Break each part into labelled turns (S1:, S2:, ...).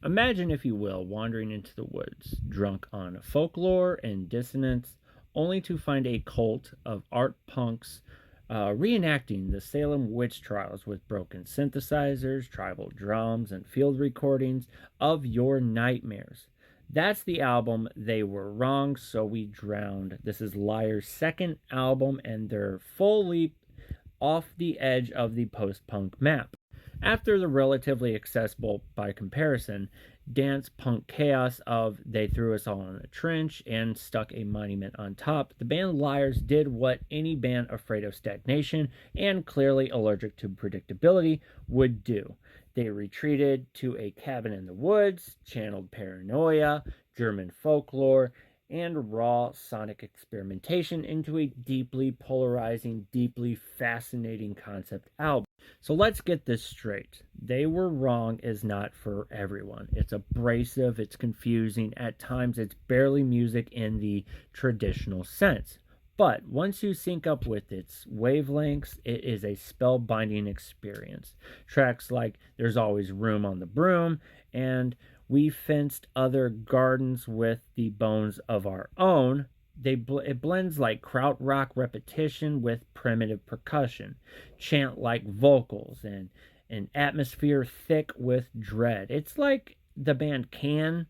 S1: Imagine, if you will, wandering into the woods, drunk on folklore and dissonance, only to find a cult of art punks reenacting the Salem witch trials with broken synthesizers, tribal drums, and field recordings of your nightmares. That's the album They Were Wrong, So We Drowned. This is Liar's second album and their full leap off the edge of the post punk map. After the relatively accessible, by comparison, dance punk chaos of They Threw Us All in a Trench and Stuck a Monument on Top, the band Liars did what any band afraid of stagnation and clearly allergic to predictability would do. They retreated to a cabin in the woods, channeled paranoia, German folklore, and raw sonic experimentation into a deeply polarizing, deeply fascinating concept album. So let's get this straight. They Were Wrong is not for everyone. It's abrasive, it's confusing, at times it's barely music in the traditional sense. But once you sync up with its wavelengths, it is a spellbinding experience. Tracks like There's Always Room on the Broom and We Fenced Other Gardens with the Bones of Our Own, it blends like krautrock repetition with primitive percussion, chant like vocals, and an atmosphere thick with dread. It's like the band Can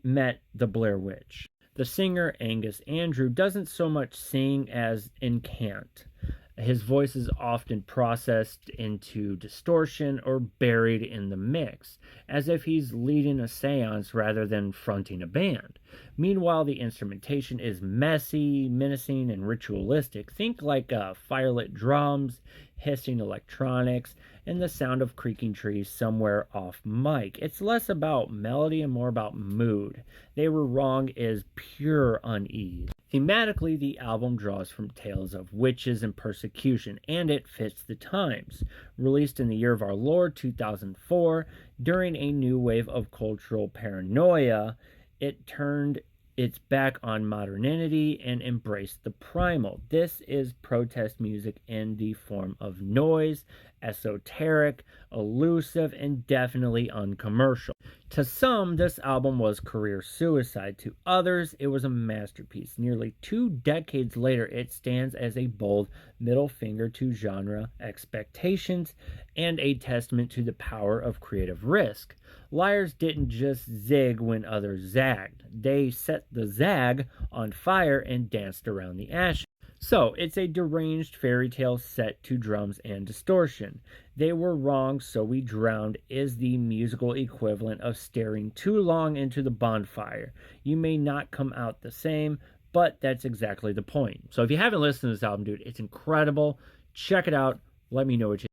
S1: met the Blair Witch. The singer Angus Andrew doesn't so much sing as incant. His voice is often processed into distortion or buried in the mix, as if he's leading a seance rather than fronting a band. Meanwhile, the instrumentation is messy, menacing, and ritualistic. Think like firelit drums, hissing electronics, and the sound of creaking trees somewhere off mic. It's less about melody and more about mood. They Were Wrong is pure unease. Thematically, the album draws from tales of witches and persecution, and it fits the times. Released in the year of our Lord, 2004, during a new wave of cultural paranoia, it turned its back on modernity and embraced the primal. This is protest music in the form of noise, esoteric, elusive, and definitely uncommercial. To some, this album was career suicide. To others, it was a masterpiece. Nearly 2 decades later, it stands as a bold middle finger to genre expectations and a testament to the power of creative risk. Liars didn't just zig when others zagged. They set the zag on fire and danced around the ashes. So, it's a deranged fairy tale set to drums and distortion. They Were Wrong, So We Drowned is the musical equivalent of staring too long into the bonfire. You may not come out the same, but that's exactly the point. So if you haven't listened to this album, dude, it's incredible. Check it out. Let me know what you